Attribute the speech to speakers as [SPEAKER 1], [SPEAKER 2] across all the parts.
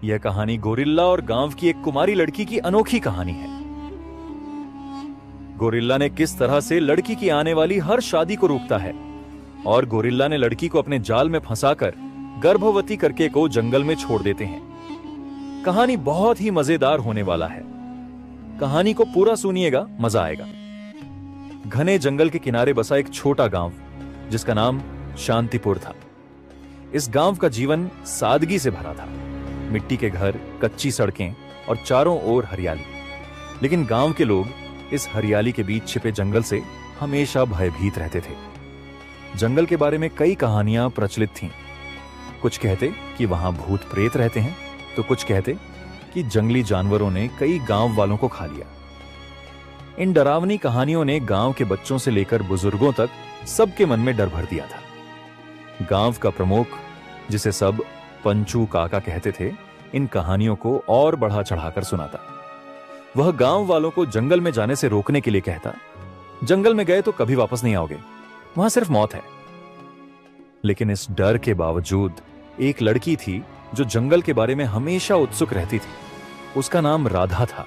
[SPEAKER 1] यह कहानी गोरिल्ला और गांव की एक कुमारी लड़की की अनोखी कहानी है। गोरिल्ला ने किस तरह से लड़की की आने वाली हर शादी को रोकता है और गोरिल्ला ने लड़की को अपने जाल में फंसाकर गर्भवती करके को जंगल में छोड़ देते हैं। कहानी बहुत ही मजेदार होने वाला है। कहानी को पूरा सुनिएगा, मजा आएगा। घने जंगल के किनारे बसा एक छोटा गांव जिसका नाम शांतिपुर था। इस गांव का जीवन सादगी से भरा था। मिट्टी के घर, कच्ची सड़कें और चारों ओर हरियाली। लेकिन गांव के लोग इस हरियाली के बीच छिपे जंगल से हमेशा भयभीत रहते थे। जंगल के बारे में कई कहानियां प्रचलित थीं। कुछ कहते कि वहां भूत प्रेत रहते हैं, तो कुछ कहते कि जंगली जानवरों ने कई गांव वालों को खा लिया। इन डरावनी कहानियों ने गांव के बच्चों से लेकर बुजुर्गों तक सबके मन में डर भर दिया था। गांव का प्रमुख, जिसे सब पंचू काका कहते थे, इन कहानियों को और बढ़ा चढ़ाकर सुनाता। वह गांव वालों को जंगल में जाने से रोकने के लिए कहता, जंगल में गए तो कभी वापस नहीं आओगे, वहां सिर्फ मौत है। लेकिन इस डर के बावजूद एक लड़की थी जो जंगल के बारे में हमेशा उत्सुक रहती थी। उसका नाम राधा था।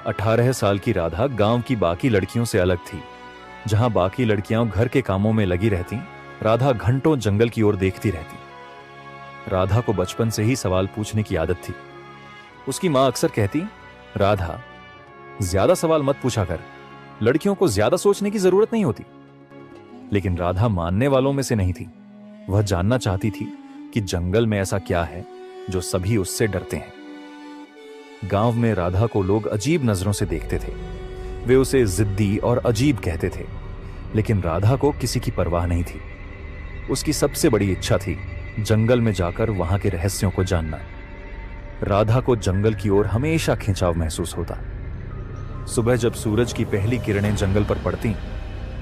[SPEAKER 1] 18 साल की राधा गांव की बाकी लड़कियों से अलग थी। जहां बाकी लड़कियां घर के कामों में लगी रहती, राधा घंटों जंगल की ओर देखती रहती। राधा को बचपन से ही सवाल पूछने की आदत थी। उसकी मां अक्सर कहती, राधा, ज्यादा सवाल मत पूछा कर, लड़कियों को ज्यादा सोचने की जरूरत नहीं होती। लेकिन राधा मानने वालों में से नहीं थी। वह जानना चाहती थी कि जंगल में ऐसा क्या है जो सभी उससे डरते हैं। गांव में राधा को लोग अजीब नजरों से देखते थे। वे उसे जिद्दी और अजीब कहते थे। लेकिन राधा को किसी की परवाह नहीं थी। उसकी सबसे बड़ी इच्छा थी जंगल में जाकर वहां के रहस्यों को जानना। राधा को जंगल की ओर हमेशा खिंचाव महसूस होता। सुबह जब सूरज की पहली किरणें जंगल पर पड़ती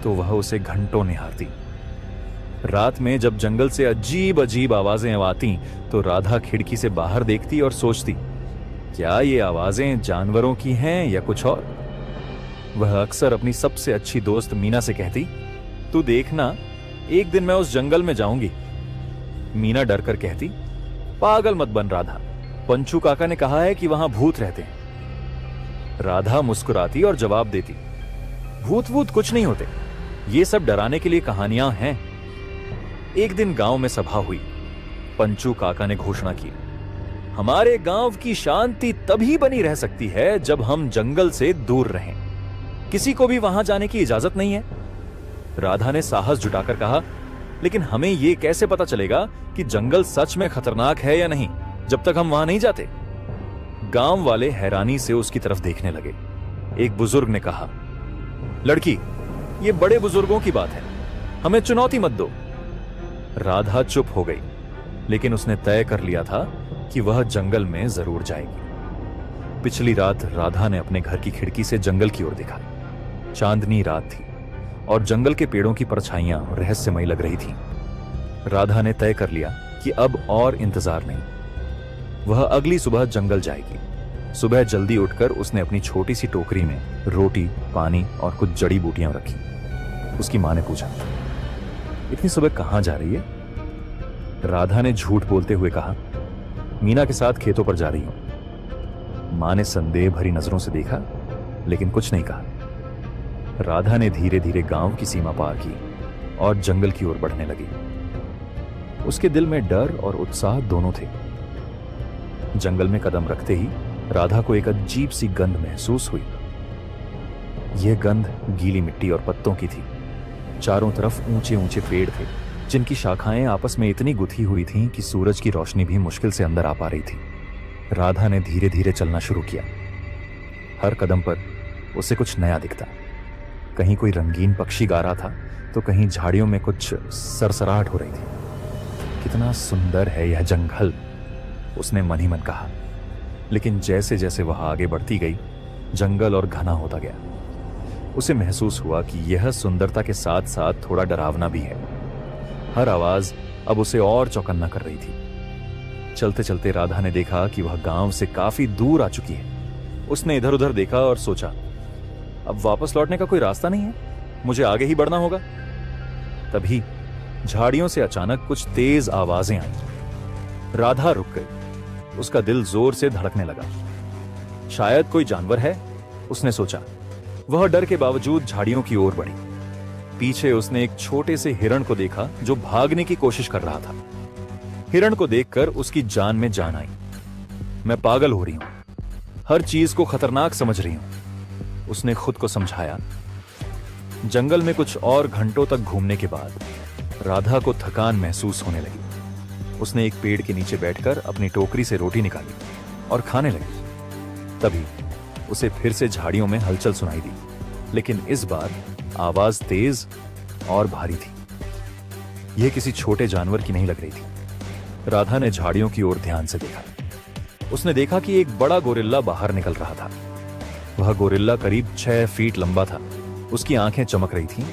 [SPEAKER 1] तो वह उसे घंटों निहारती। रात में जब जंगल से अजीब अजीब आवाजें आती तो राधा खिड़की से बाहर देखती और सोचती, क्या ये आवाजें जानवरों की हैं या कुछ और। वह अक्सर अपनी सबसे अच्छी दोस्त मीना से कहती, तू देखना, एक दिन मैं उस जंगल में जाऊंगी। मीना डरकर कहती, पागल मत बन राधा, पंचू काका ने कहा है कि वहां भूत रहते हैं। राधा मुस्कुराती और जवाब देती, भूत वूत कुछ नहीं होते, ये सब डराने के लिए कहानियां हैं। एक दिन गांव में सभा हुई। पंचू काका ने घोषणा की, हमारे गांव की शांति तभी बनी रह सकती है जब हम जंगल से दूर रहें। किसी को भी वहां जाने की इजाजत नहीं है। राधा ने साहस जुटाकर कहा, लेकिन हमें यह कैसे पता चलेगा कि जंगल सच में खतरनाक है या नहीं जब तक हम वहां नहीं जाते। गांव वाले हैरानी से उसकी तरफ देखने लगे। एक बुजुर्ग ने कहा, लड़की, ये बड़े बुजुर्गों की बात है, हमें चुनौती मत दो। राधा चुप हो गई, लेकिन उसने तय कर लिया था कि वह जंगल में जरूर जाएगी। पिछली रात राधा ने अपने घर की खिड़की से जंगल की ओर देखा। चांदनी रात थी और जंगल के पेड़ों की परछाइयां रहस्यमयी लग रही थी। राधा ने तय कर लिया कि अब और इंतजार नहीं। वह अगली सुबह जंगल जाएगी। सुबह जल्दी उठकर उसने अपनी छोटी सी टोकरी में रोटी, पानी और कुछ जड़ी बूटियां रखी। उसकी मां ने पूछा, इतनी सुबह कहां जा रही है? राधा ने झूठ बोलते हुए कहा, मीना के साथ खेतों पर जा रही हूं। मां ने संदेह भरी नजरों से देखा, लेकिन कुछ नहीं कहा। राधा ने धीरे धीरे गांव की सीमा पार की और जंगल की ओर बढ़ने लगी। उसके दिल में डर और उत्साह दोनों थे। जंगल में कदम रखते ही राधा को एक अजीब सी गंध महसूस हुई। यह गंध गीली मिट्टी और पत्तों की थी। चारों तरफ ऊंचे ऊंचे पेड़ थे जिनकी शाखाएं आपस में इतनी गुथी हुई थीं कि सूरज की रोशनी भी मुश्किल से अंदर आ पा रही थी। राधा ने धीरे धीरे चलना शुरू किया। हर कदम पर उसे कुछ नया दिखता। कहीं कोई रंगीन पक्षी गा रहा था तो कहीं झाड़ियों में कुछ सरसराहट हो रही थी। कितना सुंदर है यह जंगल, उसने मन ही मन कहा। लेकिन जैसे जैसे वह आगे बढ़ती गई, जंगल और घना होता गया। उसे महसूस हुआ कि यह सुंदरता के साथ साथ थोड़ा डरावना भी है। हर आवाज अब उसे और चौकन्ना कर रही थी। चलते चलते राधा ने देखा कि वह गांव से काफी दूर आ चुकी है। उसने इधर उधर देखा और सोचा, अब वापस लौटने का कोई रास्ता नहीं है, मुझे आगे ही बढ़ना होगा। तभी झाड़ियों से अचानक कुछ तेज आवाजें आईं। राधा रुक गई। उसका दिल जोर से धड़कने लगा। शायद कोई जानवर है, उसने सोचा। वह डर के बावजूद झाड़ियों की ओर बढ़ी। पीछे उसने एक छोटे से हिरण को देखा जो भागने की कोशिश कर रहा था। हिरण को देखकर उसकी जान में जान आई। मैं पागल हो रही हूं, हर चीज को खतरनाक समझ रही हूं, उसने खुद को समझाया। जंगल में कुछ और घंटों तक घूमने के बाद राधा को थकान महसूस होने लगी। उसने एक पेड़ के नीचे बैठकर अपनी टोकरी से रोटी निकाली और खाने लगी। तभी उसे फिर से झाड़ियों में हलचल सुनाई दी, लेकिन इस बार आवाज तेज और भारी थी। यह किसी छोटे जानवर की नहीं लग रही थी। राधा ने झाड़ियों की ओर ध्यान से देखा। उसने देखा कि एक बड़ा गोरिल्ला बाहर निकल रहा था। वह गोरिल्ला करीब 6 फीट लंबा था। उसकी आंखें चमक रही थीं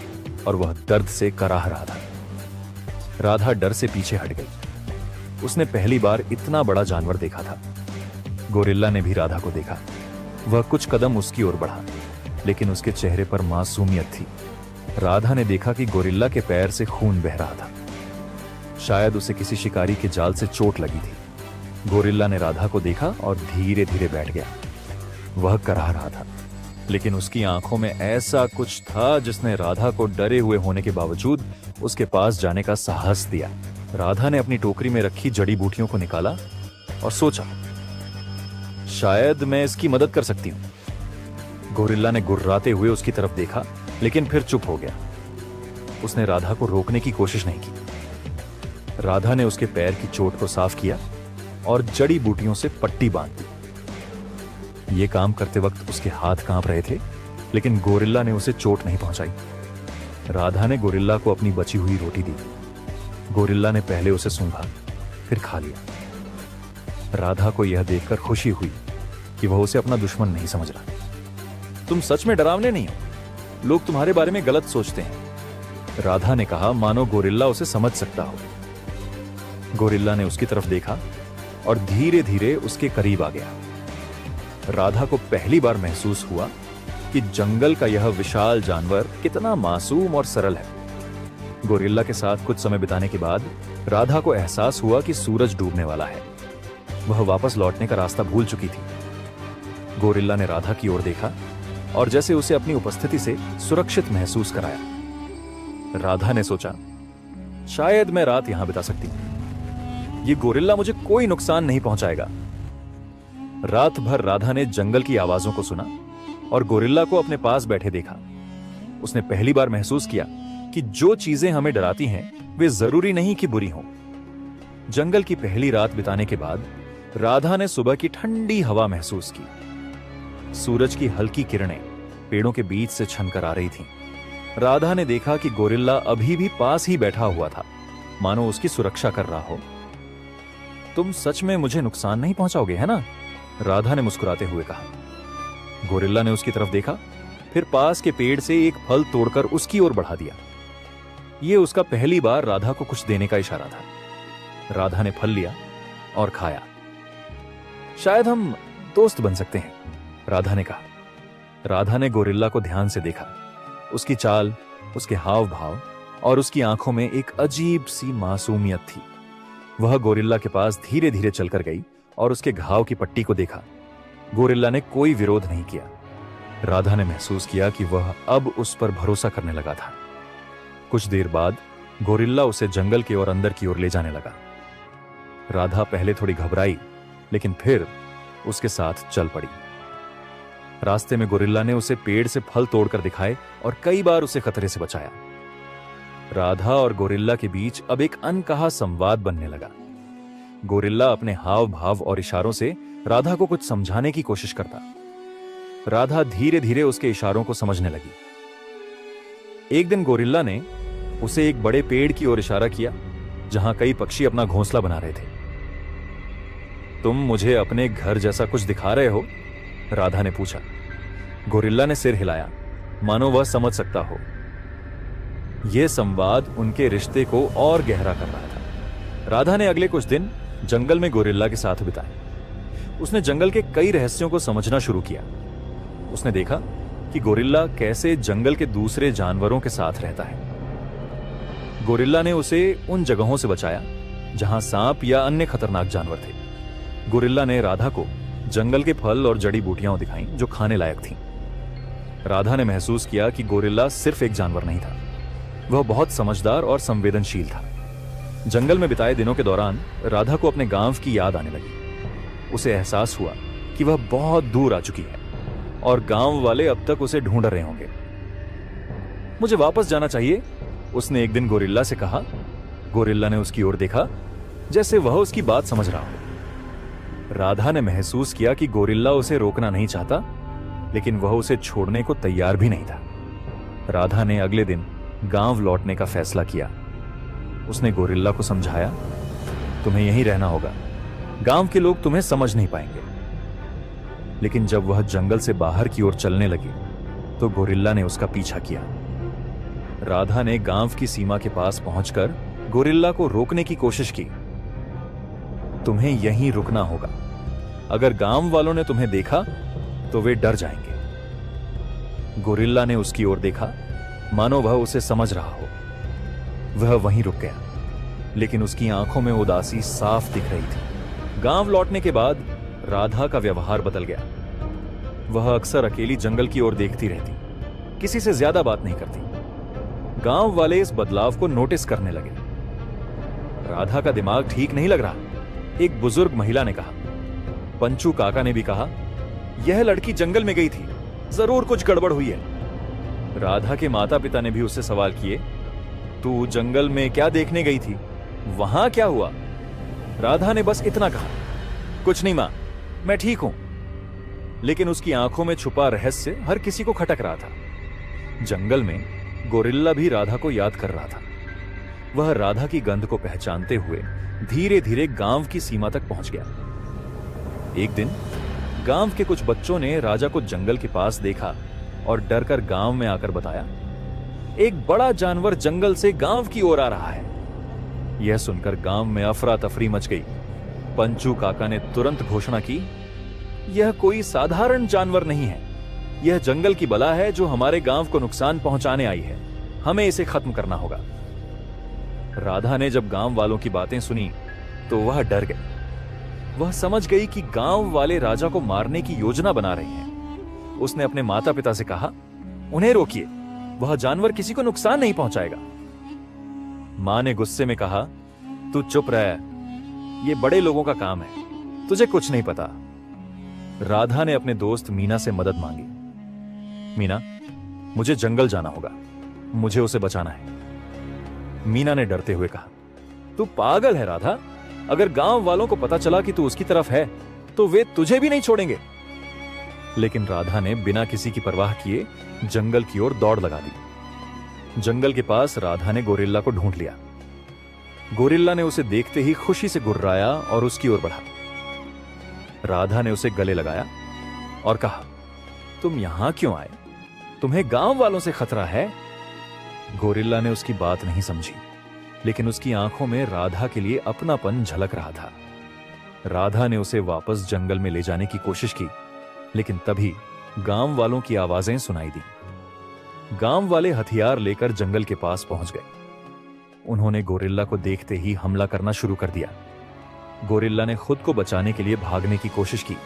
[SPEAKER 1] और वह दर्द से कराह रहा था। राधा डर से पीछे हट गई। उसने पहली बार इतना बड़ा जानवर देखा था। गोरिल्ला ने भी राधा को देखा। वह कुछ कदम उसकी ओर बढ़ा, लेकिन उसके चेहरे पर मासूमियत थी। राधा ने देखा कि गोरिल्ला के पैर से खून बह रहा था। शायद उसे किसी शिकारी के जाल से चोट लगी थी। गोरिल्ला ने राधा को देखा और धीरे धीरे बैठ गया। वह कराह रहा था, लेकिन उसकी आंखों में ऐसा कुछ था जिसने राधा को डरे हुए होने के बावजूद उसके पास जाने का साहस दिया। राधा ने अपनी टोकरी में रखी जड़ी बूटियों को निकाला और सोचा, शायद मैं इसकी मदद कर सकती हूं। गोरिल्ला ने गुर्राते हुए उसकी तरफ देखा, लेकिन फिर चुप हो गया। उसने राधा को रोकने की कोशिश नहीं की। राधा ने उसके पैर की चोट को साफ किया और जड़ी बूटियों से पट्टी बांध दी। यह काम करते वक्त उसके हाथ कांप रहे थे, लेकिन गोरिल्ला ने उसे चोट नहीं पहुंचाई। राधा ने गोरिल्ला को अपनी बची हुई रोटी दी। गोरिल्ला ने पहले उसे सूंघा, फिर खा लिया। राधा को यह देखकर खुशी हुई कि वह उसे अपना दुश्मन नहीं समझ रहा। तुम सच में डरावने नहीं हो, लोग तुम्हारे बारे में गलत सोचते हैं, राधा ने कहा, मानो गोरिल्ला उसे समझ सकता हो। गोरिल्ला ने उसकी तरफ देखा और धीरे धीरे उसके करीब आ गया। राधा को पहली बार महसूस हुआ कि जंगल का यह विशाल जानवर कितना मासूम और सरल है। गोरिल्ला के साथ कुछ समय बिताने के बाद राधा को एहसास हुआ कि सूरज डूबने वाला है। वह वापस लौटने का रास्ता भूल चुकी थी। गोरिल्ला ने राधा की ओर देखा और जैसे उसे अपनी उपस्थिति से सुरक्षित महसूस कराया। राधा ने सोचा, शायद मैं रात यहां बिता सकती हूं। ये गोरिल्ला मुझे कोई नुकसान नहीं पहुंचाएगा। रात भर राधा ने जंगल की आवाजों को सुना और गोरिल्ला को अपने पास बैठे देखा। उसने पहली बार महसूस किया कि जो चीजें हमें डराती हैं, वे जरूरी नहीं कि बुरी हों। जंगल की पहली रात बिताने के बाद राधा ने सुबह की ठंडी हवा महसूस की। सूरज की हल्की किरणें पेड़ों के बीच से छनकर आ रही थीं। राधा ने देखा कि गोरिल्ला अभी भी पास ही बैठा हुआ था, मानो उसकी सुरक्षा कर रहा हो। तुम सच में मुझे नुकसान नहीं पहुंचाओगे, है ना? राधा ने मुस्कुराते हुए कहा। गोरिल्ला ने उसकी तरफ देखा, फिर पास के पेड़ से एक फल तोड़कर उसकी ओर बढ़ा दिया। यह उसका पहली बार राधा को कुछ देने का इशारा था। राधा ने फल लिया और खाया। शायद हम दोस्त बन सकते हैं, राधा ने कहा। राधा ने गोरिल्ला को ध्यान से देखा। उसकी चाल, उसके हाव भाव और उसकी आंखों में एक अजीब सी मासूमियत थी। वह गोरिल्ला के पास धीरे धीरे चलकर गई और उसके घाव की पट्टी को देखा। गोरिल्ला ने कोई विरोध नहीं किया। राधा ने महसूस किया कि वह अब उस पर भरोसा करने लगा था। कुछ देर बाद गोरिल्ला उसे जंगल की ओर अंदर की ओर ले जाने लगा। राधा पहले थोड़ी घबराई, लेकिन फिर उसके साथ चल पड़ी। रास्ते में गोरिल्ला ने उसे पेड़ से फल तोड़कर दिखाए और कई बार उसे खतरे से बचाया। राधा और गोरिल्ला के बीच अब एक अनकहा संवाद बनने लगा। गोरिल्ला अपने हाव भाव और इशारों से राधा को कुछ समझाने की कोशिश करता। राधा धीरे धीरे उसके इशारों को समझने लगी। एक दिन गोरिल्ला ने उसे एक बड़े पेड़ की ओर इशारा किया, जहां कई पक्षी अपना घोंसला बना रहे थे। तुम मुझे अपने घर जैसा कुछ दिखा रहे हो? राधा ने पूछा। गोरिल्ला ने सिर हिलाया, मानो वह समझ सकता हो। यह संवाद उनके रिश्ते को और गहरा कर रहा था। राधा ने अगले कुछ दिन जंगल में गोरिल्ला के साथ बिताए। उसने जंगल के कई रहस्यों को समझना शुरू किया। उसने देखा कि गोरिल्ला कैसे जंगल के दूसरे जानवरों के साथ रहता है। गोरिल्ला ने उसे उन जगहों से बचाया जहां सांप या अन्य खतरनाक जानवर थे। गोरिल्ला ने राधा को जंगल के फल और जड़ी बूटियां दिखाई जो खाने लायक थीं। राधा ने महसूस किया कि गोरिल्ला सिर्फ एक जानवर नहीं था, वह बहुत समझदार और संवेदनशील था। जंगल में बिताए दिनों के दौरान राधा को अपने गांव की याद आने लगी। उसे एहसास हुआ कि वह बहुत दूर आ चुकी है और गांव वाले अब तक उसे ढूंढ रहे होंगे। मुझे वापस जाना चाहिए, उसने एक दिन गोरिल्ला से कहा। गोरिल्ला ने उसकी ओर देखा जैसे वह उसकी बात समझ रहा हो। राधा ने महसूस किया कि गोरिल्ला उसे रोकना नहीं चाहता, लेकिन वह उसे छोड़ने को तैयार भी नहीं था। राधा ने अगले दिन गांव लौटने का फैसला किया। उसने गोरिल्ला को समझाया, तुम्हें यहीं रहना होगा, गांव के लोग तुम्हें समझ नहीं पाएंगे। लेकिन जब वह जंगल से बाहर की ओर चलने लगी तो गोरिल्ला ने उसका पीछा किया। राधा ने गांव की सीमा के पास पहुंचकर गोरिल्ला को रोकने की कोशिश की। तुम्हें यहीं रुकना होगा, अगर गांव वालों ने तुम्हें देखा तो वे डर जाएंगे। गोरिल्ला ने उसकी ओर देखा, मानो वह उसे समझ रहा हो। वह वहीं रुक गया, लेकिन उसकी आंखों में उदासी साफ दिख रही थी। गांव लौटने के बाद राधा का व्यवहार बदल गया। वह अक्सर अकेली जंगल की ओर देखती रहती, किसी से ज्यादा बात नहीं करती। गांव वाले इस बदलाव को नोटिस करने लगे। राधा का दिमाग ठीक नहीं लग रहा, एक बुजुर्ग महिला ने कहा। पंचू काका ने भी कहा, यह लड़की जंगल में गई थी, जरूर कुछ गड़बड़ हुई है। राधा के माता पिता ने भी उससे सवाल किए, तू जंगल में क्या देखने गई थी, वहां क्या हुआ? राधा ने बस इतना कहा, कुछ नहीं मां, मैं ठीक हूं। लेकिन उसकी आंखों में छुपा रहस्य हर किसी को खटक रहा था। जंगल में गोरिल्ला भी राधा को याद कर रहा था। वह राधा की गंध को पहचानते हुए धीरे धीरे गांव की सीमा तक पहुंच गया। एक दिन गांव के कुछ बच्चों ने राजा को जंगल के पास देखा और डरकर गांव में आकर बताया, एक बड़ा जानवर जंगल से गांव की ओर आ रहा है। यह सुनकर गांव में अफरा तफरी मच गई। पंचू काका ने तुरंत घोषणा की, यह कोई साधारण जानवर नहीं है, यह जंगल की बला है जो हमारे गांव को नुकसान पहुंचाने आई है। हमें इसे खत्म करना होगा। राधा ने जब गांव वालों की बातें सुनी तो वह डर गई। वह समझ गई कि गांव वाले राजा को मारने की योजना बना रहे हैं। उसने अपने माता पिता से कहा, उन्हें रोकिए, वह जानवर किसी को नुकसान नहीं पहुंचाएगा। मां ने गुस्से में कहा, तू चुप रह, ये बड़े लोगों का काम है, तुझे कुछ नहीं पता। राधा ने अपने दोस्त मीना से मदद मांगी। मीना, मुझे जंगल जाना होगा, मुझे उसे बचाना है। मीना ने डरते हुए कहा, तू पागल है राधा, अगर गांव वालों को पता चला कि तू उसकी तरफ है तो वे तुझे भी नहीं छोड़ेंगे। लेकिन राधा ने बिना किसी की परवाह किए जंगल की ओर दौड़ लगा दी। जंगल के पास राधा ने गोरिल्ला को ढूंढ लिया। गोरिल्ला ने उसे देखते ही खुशी से गुर्राया और उसकी ओर बढ़ा। राधा ने उसे गले लगाया और कहा, तुम यहां क्यों आए? तुम्हें गांव वालों से खतरा है? गोरिल्ला ने उसकी बात नहीं समझी, लेकिन उसकी आंखों में राधा के लिए अपनापन झलक रहा था। राधा ने उसे वापस जंगल में ले जाने की कोशिश की, लेकिन तभी गांव वालों की आवाजें सुनाई दी। गांव वाले हथियार लेकर जंगल के पास पहुंच गए। उन्होंने गोरिल्ला को देखते ही हमला करना शुरू कर दिया। गोरिल्ला ने खुद को बचाने के लिए भागने की कोशिश की,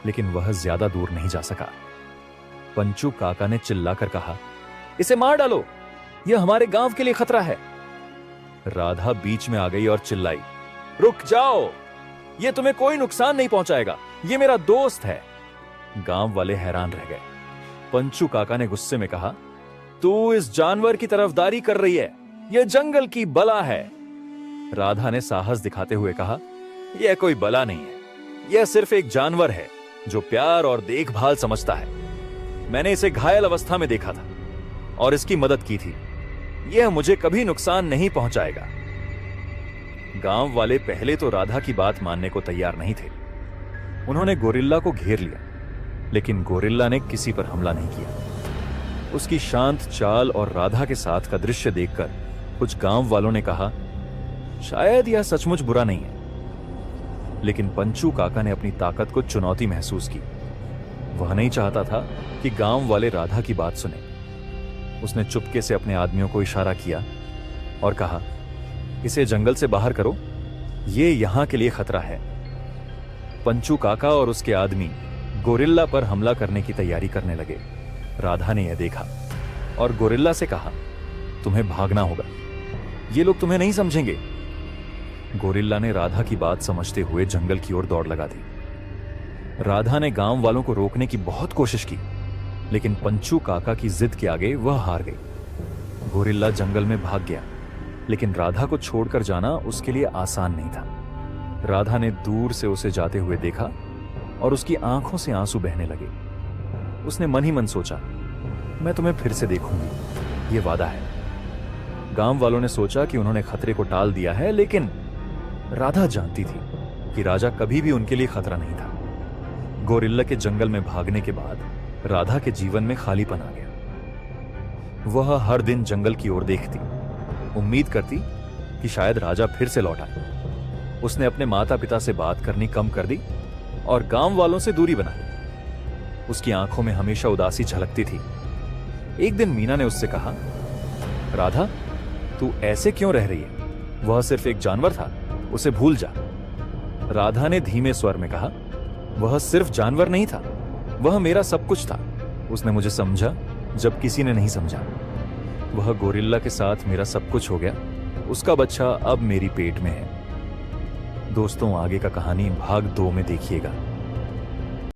[SPEAKER 1] लेकिन वह ज्यादा दूर नहीं जा सका। पंचू काका ने चिल्लाकर कहा, इसे मार डालो, यह हमारे गांव के लिए खतरा है। राधा बीच में आ गई और चिल्लाई, रुक जाओ, यह तुम्हें कोई नुकसान नहीं पहुंचाएगा, यह मेरा दोस्त है। गांव वाले हैरान रह गए। पंचू काका ने गुस्से में कहा, तू इस जानवर की तरफदारी कर रही है, यह जंगल की बला है। राधा ने साहस दिखाते हुए कहा, यह कोई बला नहीं है, यह सिर्फ एक जानवर है जो प्यार और देखभाल समझता है। मैंने इसे घायल अवस्था में देखा था और इसकी मदद की थी, यह मुझे कभी नुकसान नहीं पहुंचाएगा। गांव वाले पहले तो राधा की बात मानने को तैयार नहीं थे। उन्होंने गोरिल्ला को घेर लिया, लेकिन गोरिल्ला ने किसी पर हमला नहीं किया। उसकी शांत चाल और राधा के साथ का दृश्य देखकर कुछ गांव वालों ने कहा, शायद यह सचमुच बुरा नहीं है। लेकिन पंचू काका ने अपनी ताकत को चुनौती महसूस की। वह नहीं चाहता था कि गांव वाले राधा की बात सुने। उसने चुपके से अपने आदमियों को इशारा किया और कहा, इसे जंगल से बाहर करो, यह यहां के लिए खतरा है। पंचू काका और उसके आदमी गोरिल्ला पर हमला करने की तैयारी करने लगे। राधा ने यह देखा और गोरिल्ला से कहा, तुम्हें भागना होगा, ये लोग तुम्हें नहीं समझेंगे। गोरिल्ला ने राधा की बात समझते हुए जंगल की ओर दौड़ लगा दी। राधा ने गांव वालों को रोकने की बहुत कोशिश की, लेकिन पंचू काका की जिद के आगे वह हार गई। गोरिल्ला जंगल में भाग गया, लेकिन राधा को छोड़कर जाना उसके लिए आसान नहीं था। राधा ने दूर से उसे जाते हुए देखा और उसकी आंखों से आंसू बहने लगे। उसने मन ही मन सोचा, मैं तुम्हें फिर से देखूंगी, ये वादा है। गांव वालों ने सोचा कि उन्होंने खतरे को टाल दिया है, लेकिन राधा जानती थी कि राजा कभी भी उनके लिए खतरा नहीं था। गोरिल्ला के जंगल में भागने के बाद राधा के जीवन में खालीपन आ गया। वह हर दिन जंगल की ओर देखती, उम्मीद करती कि शायद राजा फिर से लौट आए। उसने अपने माता पिता से बात करनी कम कर दी और गांव वालों से दूरी बना ली। उसकी आंखों में हमेशा उदासी झलकती थी। एक दिन मीना ने उससे कहा, राधा, तू ऐसे क्यों रह रही है? वह सिर्फ एक जानवर था, उसे भूल जा। राधा ने धीमे स्वर में कहा, वह सिर्फ जानवर नहीं था, वह मेरा सब कुछ था। उसने मुझे समझा जब किसी ने नहीं समझा। वह गोरिल्ला के साथ मेरा सब कुछ हो गया, उसका बच्चा अब मेरी पेट में है। दोस्तों, आगे का कहानी भाग 2 में देखिएगा।